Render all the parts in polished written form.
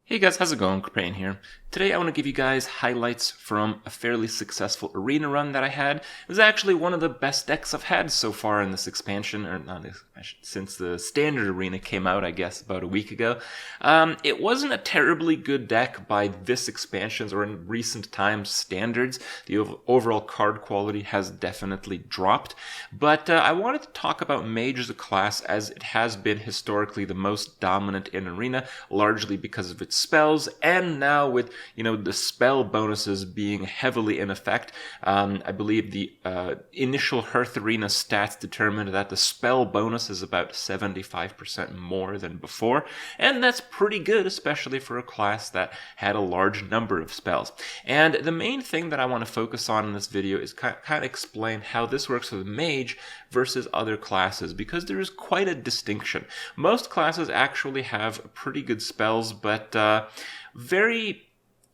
Hey guys, how's it going? Kripparrian here. Today I want to give you guys highlights from a fairly successful arena run that I had. It was actually one of the best decks I've had so far in this expansion, or not since the standard arena came out, I guess, about a week ago. It wasn't a terribly good deck by this expansion's or in recent times standards. The overall card quality has definitely dropped, but I wanted to talk about Mage as a class as it has been historically the most dominant in arena, largely because of its spells, and now with the spell bonuses being heavily in effect. I believe the initial Hearth Arena stats determined that the spell bonus is about 75% more than before, and that's pretty good, especially for a class that had a large number of spells. And the main thing that I want to focus on in this video is kind of explain how this works with Mage versus other classes, because there is quite a distinction. Most classes actually have pretty good spells, but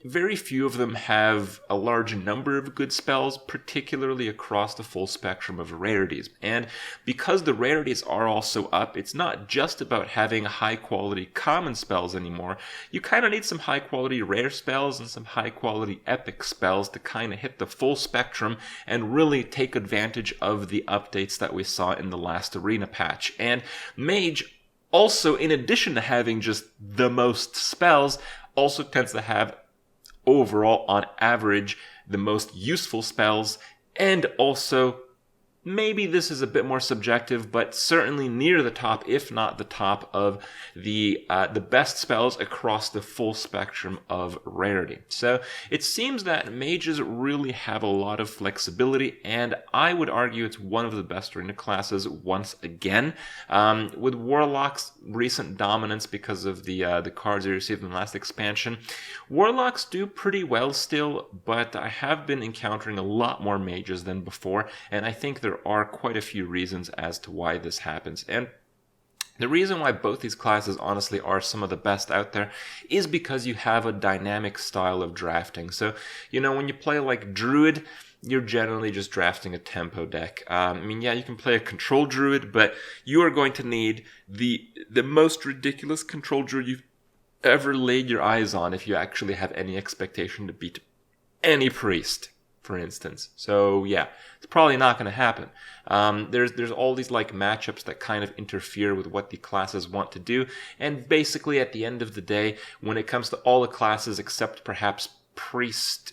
very few of them have a large number of good spells, particularly across the full spectrum of rarities. And because the rarities are also up, it's not just about having high quality common spells anymore. You kind of need some high quality rare spells and some high quality epic spells to kind of hit the full spectrum and really take advantage of the updates that we saw in the last arena patch. And Mage also, in addition to having just the most spells, also tends to have overall, on average, the most useful spells, and also, maybe this is a bit more subjective, but certainly near the top, if not the top, of the best spells across the full spectrum of rarity. So it seems that mages really have a lot of flexibility, and I would argue it's one of the best arena classes once again. With Warlock's recent dominance because of the cards they received in the last expansion, Warlocks do pretty well still, but I have been encountering a lot more mages than before, and I think there are quite a few reasons as to why this happens. And the reason why both these classes honestly are some of the best out there is because you have a dynamic style of drafting. So, when you play like Druid, you're generally just drafting a tempo deck. You can play a control Druid, but you are going to need the most ridiculous control Druid you've ever laid your eyes on if you actually have any expectation to beat any priest, for instance. So yeah, it's probably not going to happen. There's all these like matchups that kind of interfere with what the classes want to do, and basically at the end of the day, when it comes to all the classes except perhaps Priest,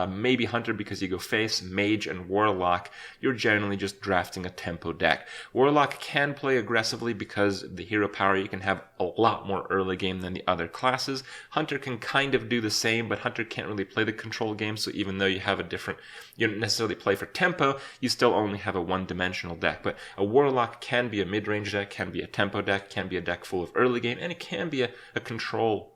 maybe Hunter because you go face, Mage, and Warlock, you're generally just drafting a tempo deck. Warlock can play aggressively because of the hero power. You can have a lot more early game than the other classes. Hunter can kind of do the same, but Hunter can't really play the control game, so even though you don't necessarily play for tempo, you still only have a one-dimensional deck. But a Warlock can be a mid-range deck, can be a tempo deck, can be a deck full of early game, and it can be a control-based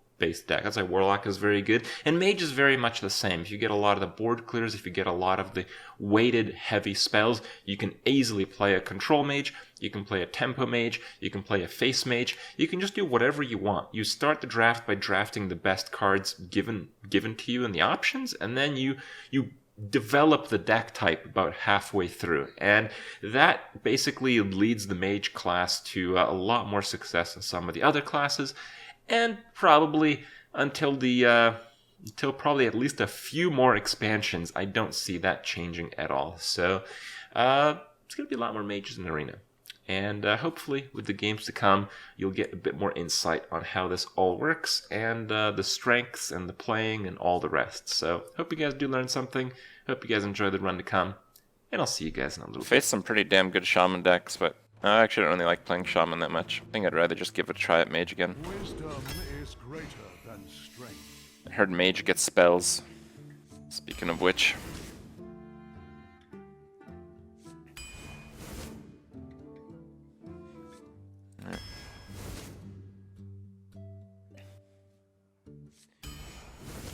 deck. That's why Warlock is very good. And Mage is very much the same. If you get a lot of the board clears, if you get a lot of the weighted heavy spells, you can easily play a control mage, you can play a tempo mage, you can play a face mage, you can just do whatever you want. You start the draft by drafting the best cards given to you in the options, and then you develop the deck type about halfway through, and that basically leads the mage class to a lot more success than some of the other classes. And probably until probably at least a few more expansions, I don't see that changing at all. So it's going to be a lot more mages in the arena. And hopefully with the games to come, you'll get a bit more insight on how this all works, and the strengths and the playing and all the rest. So hope you guys do learn something. Hope you guys enjoy the run to come. And I'll see you guys in a little bit. Faced some pretty damn good Shaman decks, but I actually don't really like playing Shaman that much. I think I'd rather just give it a try at Mage again. Wisdom is greater than strength. I heard Mage gets spells. Speaking of which. Right.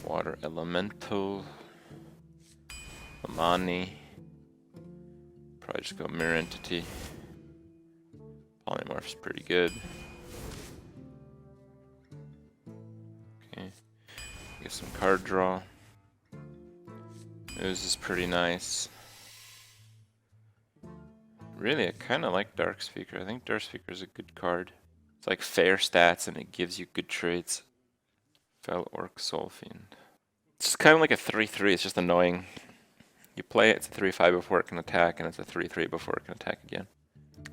Water Elemental. Amani. Probably just go Mirror Entity. Polymorph's pretty good. Okay. Get some card draw. Ooze is pretty nice. Really, I kind of like Dark Speaker. I think Dark Speaker is a good card. It's like fair stats and it gives you good trades. Fell Orc Soul Fiend. It's kind of like a 3/3. It's just annoying. You play it, it's a 3/5 before it can attack, and it's a 3/3 before it can attack again.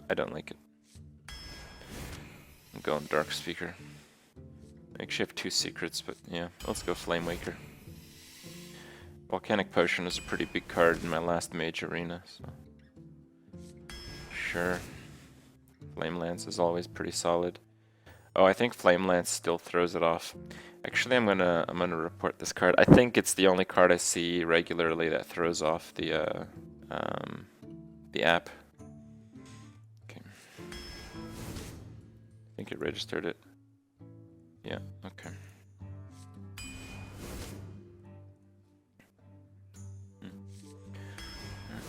I don't like it. I'm going Dark Speaker. I actually have 2 secrets, but yeah, let's go Flame Waker. Volcanic Potion is a pretty big card in my last Mage Arena, so sure. Flame Lance is always pretty solid. Oh, I think Flame Lance still throws it off. Actually, I'm gonna report this card. I think it's the only card I see regularly that throws off the app. Okay. I think it registered it. Yeah. Okay.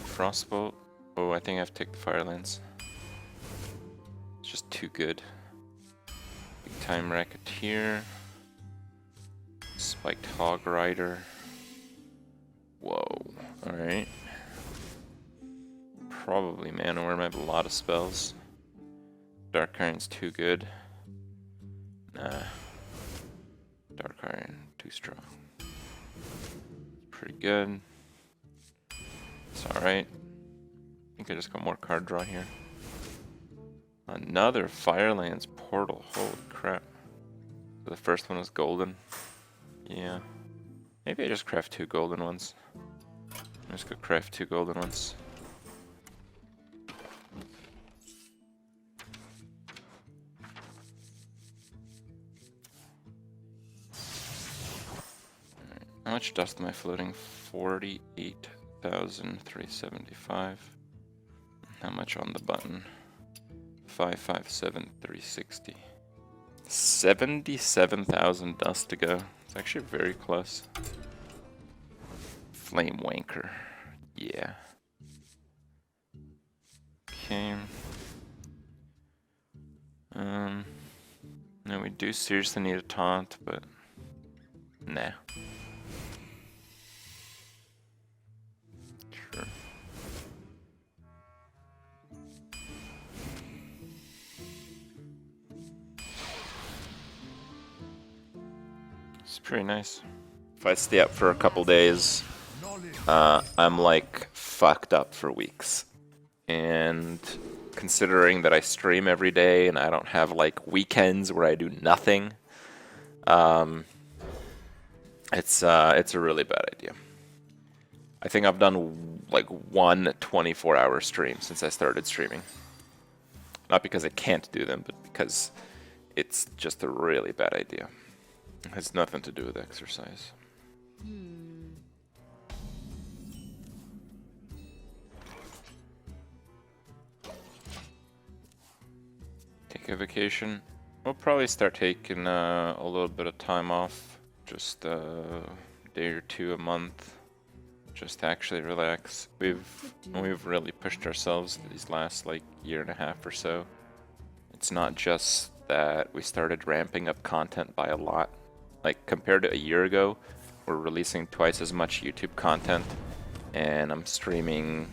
Frostbolt. Oh, I think I have to take the Fire Lance. It's just too good. Big Time Racketeer. Spiked Hog Rider. Whoa. Alright. Probably Mana Worm. I have a lot of spells. Dark Iron's too good. Nah. Dark Iron, too strong. Pretty good. It's alright. I think I just got more card draw here. Another Firelands Portal. Holy crap. So the first one was golden. Yeah. Maybe I just craft 2 golden ones. I'm just gonna craft 2 golden ones. Alright. How much dust am I floating? 48,375. How much on the button? 557,360. 77,000 dust to go. It's actually very close. Flame Wanker. Yeah. Okay. No, we do seriously need a taunt, but nah. Sure. It's pretty nice. If I stay up for a couple days, I'm like fucked up for weeks. And considering that I stream every day and I don't have like weekends where I do nothing, it's a really bad idea. I think I've done like 1 24-hour stream since I started streaming. Not because I can't do them, but because it's just a really bad idea. It has nothing to do with exercise. Take a vacation. We'll probably start taking a little bit of time off. Just a day or 2 a month. Just to actually relax. We've really pushed ourselves these last like 1.5 years or so. It's not just that we started ramping up content by a lot. Like compared to a year ago, we're releasing twice as much YouTube content, and I'm streaming,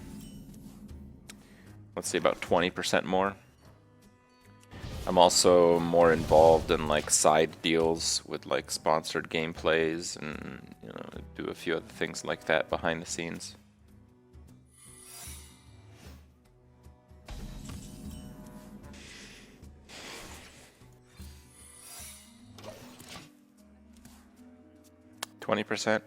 let's say about 20% more. I'm also more involved in like side deals with like sponsored gameplays and do a few other things like that behind the scenes. %.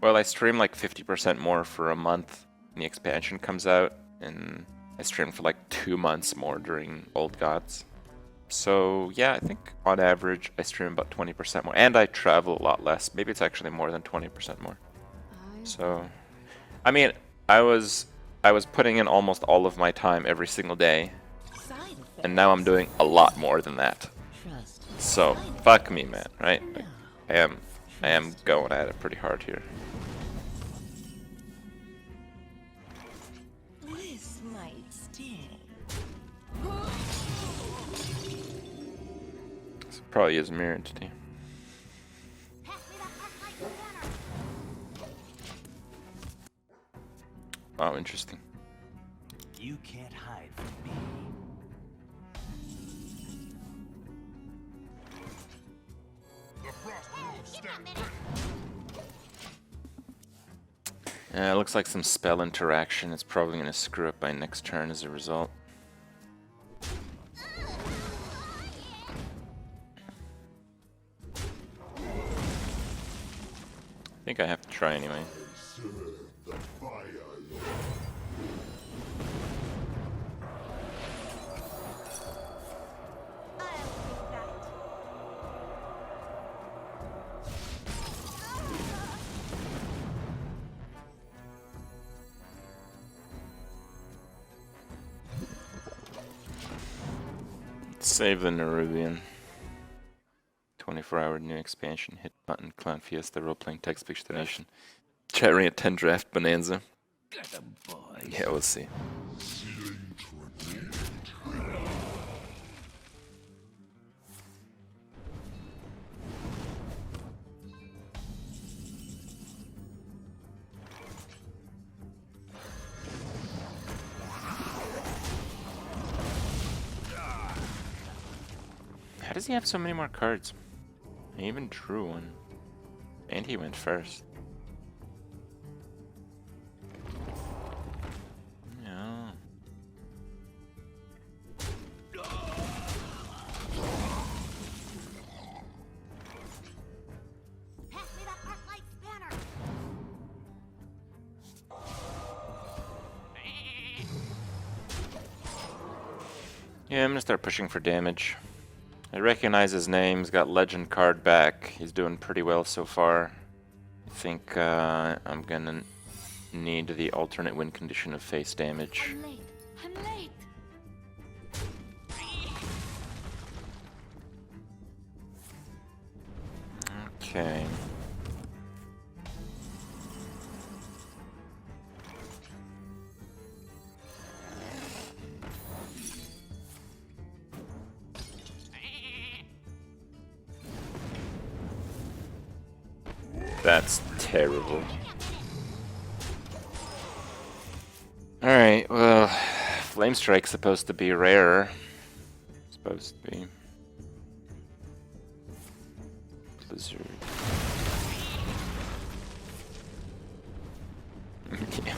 Well, I stream like 50% more for a month when the expansion comes out, and I stream for like 2 months more during Old Gods. So yeah, I think on average I stream about 20% more, and I travel a lot less. Maybe it's actually more than 20% more. So, I mean, I was putting in almost all of my time every single day, and now I'm doing a lot more than that. So fuck me, man. Right? Like, I am going at it pretty hard here. This might sting. This probably is Mirror Entity. Oh, interesting. You can't hide from me. The frost moves It looks like some spell interaction. It's probably going to screw up my next turn as a result. I think I have to try anyway. Save the Nerubian. 24-hour new expansion. Hit button. Clown Fiesta. Role-playing text-based donation. Chat ring at 10 draft bonanza. Yeah, we'll see. How does he have so many more cards? He even drew one. And he went first. No. Pass me that Arclight spanner. Yeah, I'm gonna start pushing for damage. I recognize his name. He's got legend card back. He's doing pretty well so far. I think I'm gonna need the alternate win condition of face damage. I'm late. I'm late. Okay. That's terrible. Alright, well, Flame Strike's supposed to be rare. Supposed to be. Blizzard. Yeah.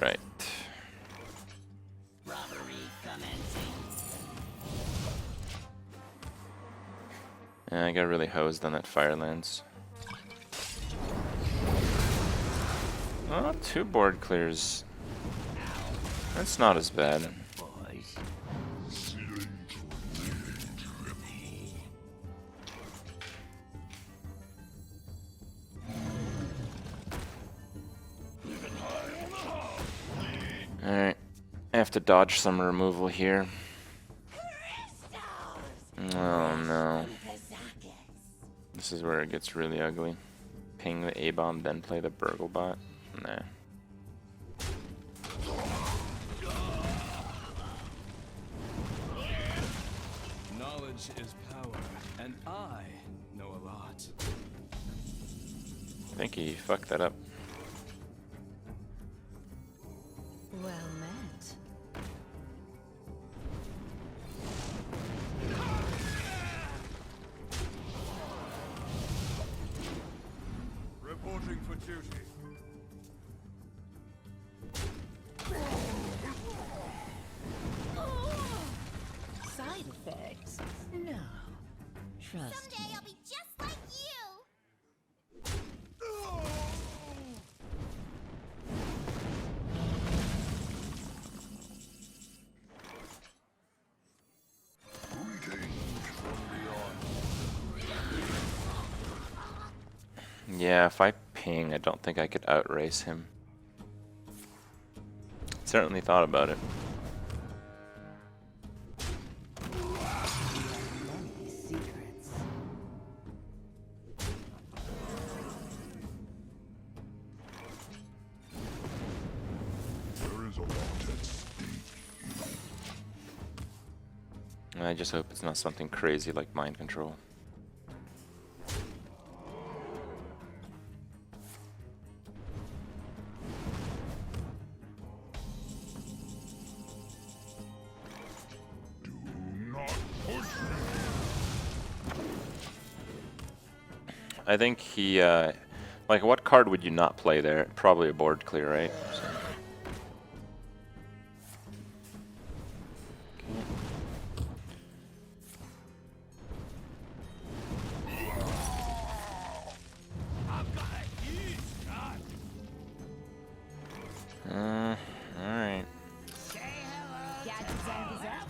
Right. Yeah, I got really hosed on that Firelands. Oh, 2 board clears. That's not as bad. Alright. I have to dodge some removal here. Oh no. This is where it gets really ugly. Ping the A-bomb, then play the Burglebot? Nah. Knowledge is power, and I know a lot. I think he fucked that up. Well met. Reporting for duty. Side effects? No. Trust me. Someday I'll be just like you. Yeah, if I ping, I don't think I could outrace him. Certainly thought about it. Secrets. There is a lot at stake. I just hope it's not something crazy like mind control. Do not push me. I think he Like, what card would you not play there? Probably a board clear, right? So. Alright. Gadgets and gazette.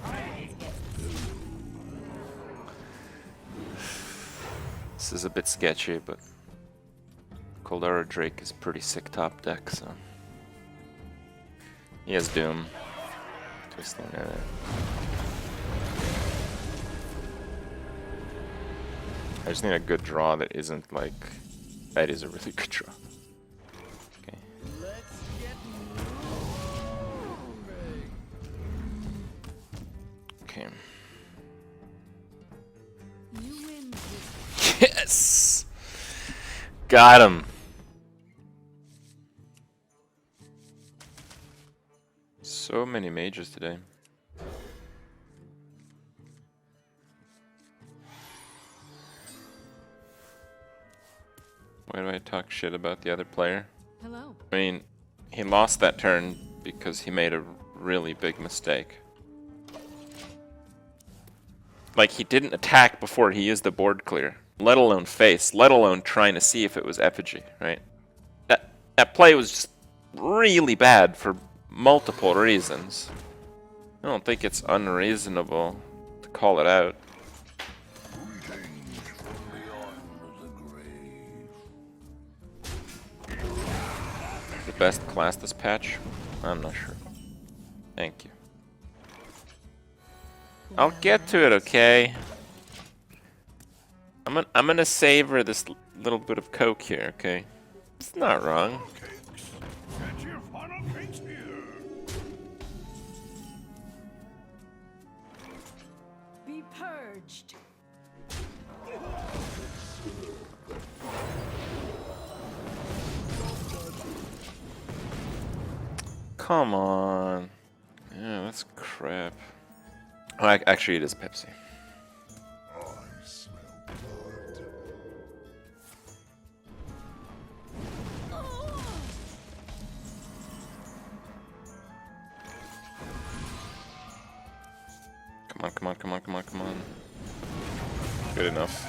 This is a bit sketchy, but Coldara Drake is pretty sick top deck, so. He has Doom. Twisting at it. I just need a good draw that isn't like. That is a really good draw. Okay. Okay. You win this. Yes! Got him! So many mages today. Why do I talk shit about the other player? Hello. I mean, he lost that turn because he made a really big mistake. Like, he didn't attack before he used the board clear, let alone face, let alone trying to see if it was effigy, right? That play was just really bad for multiple reasons. I don't think it's unreasonable to call it out. The best class this patch? I'm not sure. Thank you. I'll get to it, okay? I'm gonna savor this little bit of coke here, okay? It's not wrong. Cakes. Get your funnel cakes here. Be purged. Come on. Yeah, that's crap. Oh, actually, it is Pepsi. I smell blood. Come on, come on, come on, come on, come on. Good enough.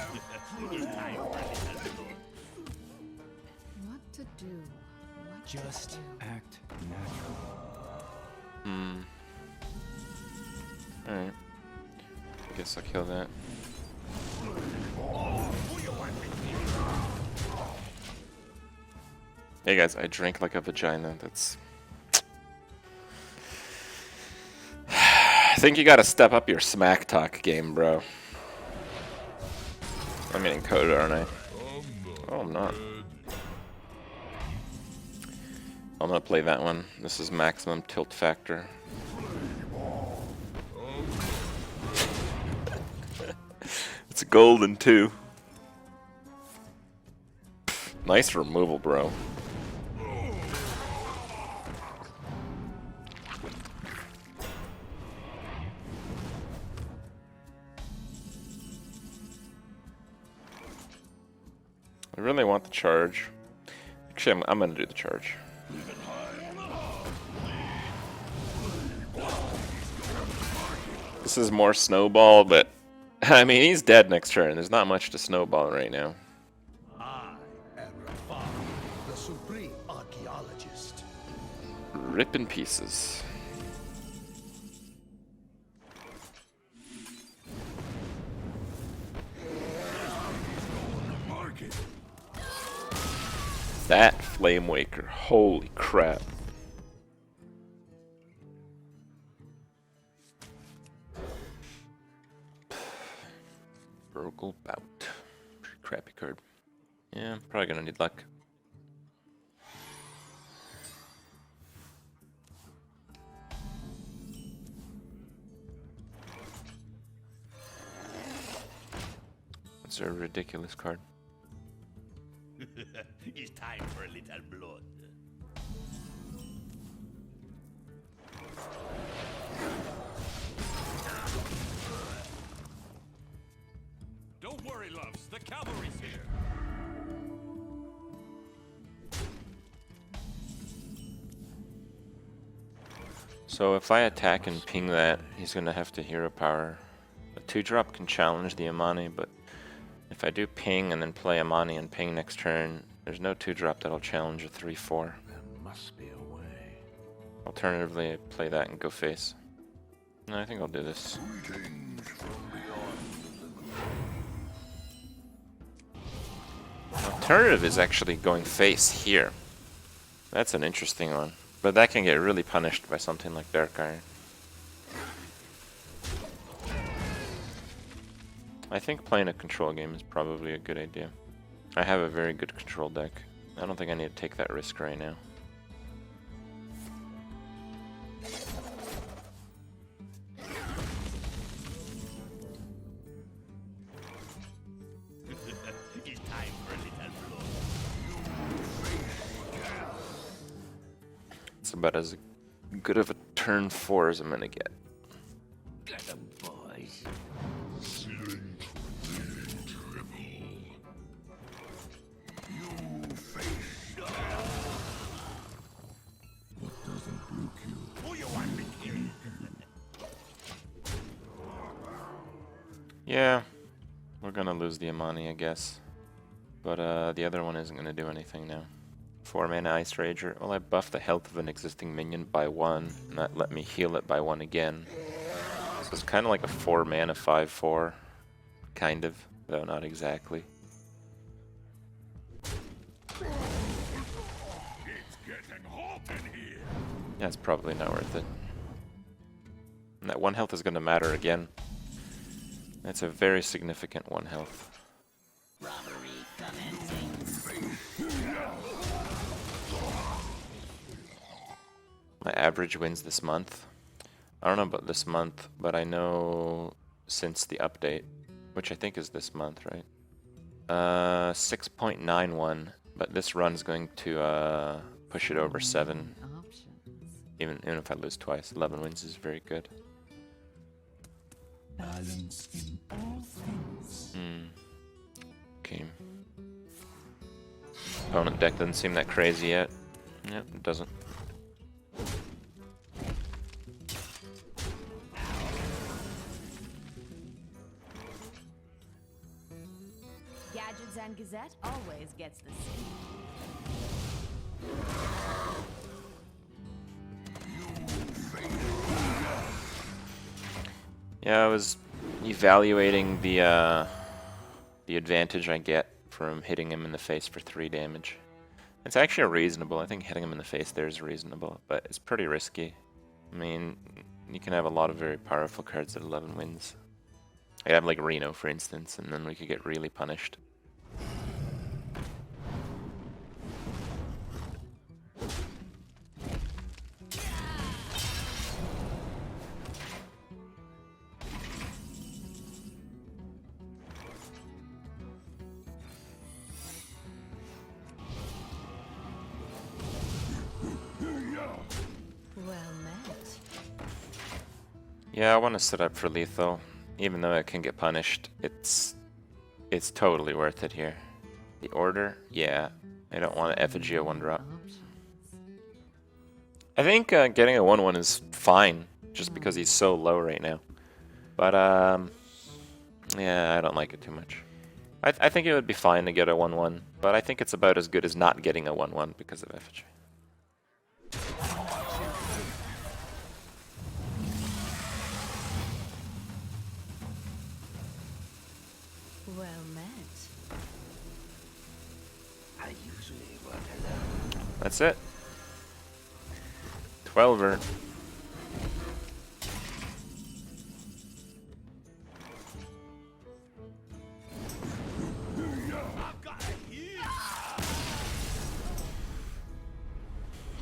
What to do? What Just to do? act natural. Alright. Guess I'll kill that. Hey guys, I drank like a vagina. That's. I think you gotta step up your smack talk game, bro. I'm getting coded, aren't I? Oh, I'm not. I'm gonna play that one. This is maximum tilt factor. It's golden too. Nice removal, bro. I really want the charge. Actually, I'm gonna do the charge. This is more snowball, but I mean, he's dead next turn. There's not much to snowball right now. I am Rafal, the supreme archaeologist. Rip in pieces. Market. That Flame Waker, holy crap. Burgle Bout. Pretty crappy card. Yeah, I'm probably gonna need luck. That's a ridiculous card. It's time for a little blood. Don't worry, loves. The cavalry's here. So if I attack and ping that, he's gonna have to hero power. A 2-drop can challenge the Amani, but if I do ping and then play Amani and ping next turn, there's no 2-drop that'll challenge a 3-4. There must be a way. Alternatively, I play that and go face. No, I think I'll do this. Alternative is actually going face here. That's an interesting one. But that can get really punished by something like Dark Iron. I think playing a control game is probably a good idea. I have a very good control deck. I don't think I need to take that risk right now. It's about as good of a turn 4 as I'm gonna get. Yeah, we're gonna lose the Amani, I guess. But the other one isn't gonna do anything now. 4 mana Ice Rager. Well, I buffed the health of an existing minion by 1, and that let me heal it by 1 again. So it's kind of like a 4 mana 5/4, kind of, though not exactly. Yeah, it's probably not worth it. And that 1 health is gonna matter again. That's a very significant 1 health. My average wins this month. I don't know about this month, but I know since the update, which I think is this month, right? 6.91, but this run's going to push it over 7. Even if I lose twice, 11 wins is very good. Balance in all things. Okay. Opponent deck doesn't seem that crazy yet. Yep, it doesn't. Gadgets and Gazette always gets the same. Yeah, I was evaluating the advantage I get from hitting him in the face for 3 damage. It's actually reasonable. I think hitting him in the face there is reasonable, but it's pretty risky. I mean, you can have a lot of very powerful cards at 11 wins. I have like Reno, for instance, and then we could get really punished. Well met. Yeah, I want to set up for lethal. Even though I can get punished, it's totally worth it here. The order? Yeah. I don't want to effigy a 1-drop. I think getting a 1/1 is fine, just because he's so low right now. But, yeah, I don't like it too much. I think it would be fine to get a 1/1, but I think it's about as good as not getting a 1/1 because of effigy. Well met. That's it. 12er.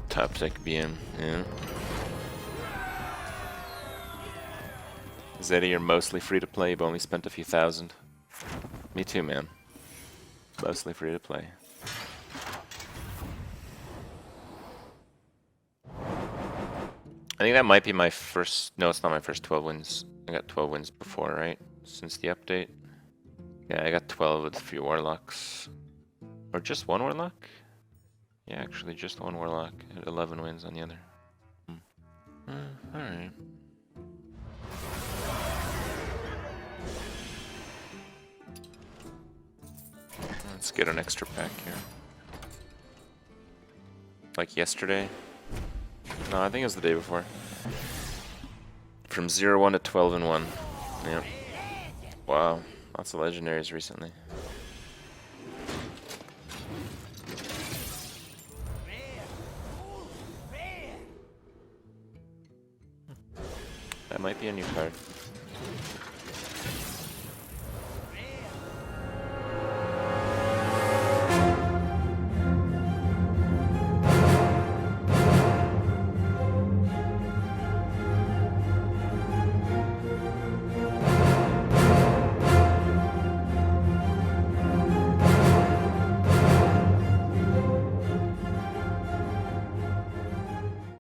Top deck BM, yeah. Zeddy, you're mostly free to play, you've only spent a few thousand. Me too, man. Mostly free to play. I think that might be my first... No, it's not my first 12 wins. I got 12 wins before, right? Since the update. Yeah, I got 12 with a few Warlocks. Or just 1 Warlock? Yeah, actually just 1 Warlock. And 11 wins on the other. Alright. Let's get an extra pack here. Like yesterday? No, I think it was the day before. From 0-1 to 12-1. Yeah. Wow. Lots of legendaries recently. That might be a new card.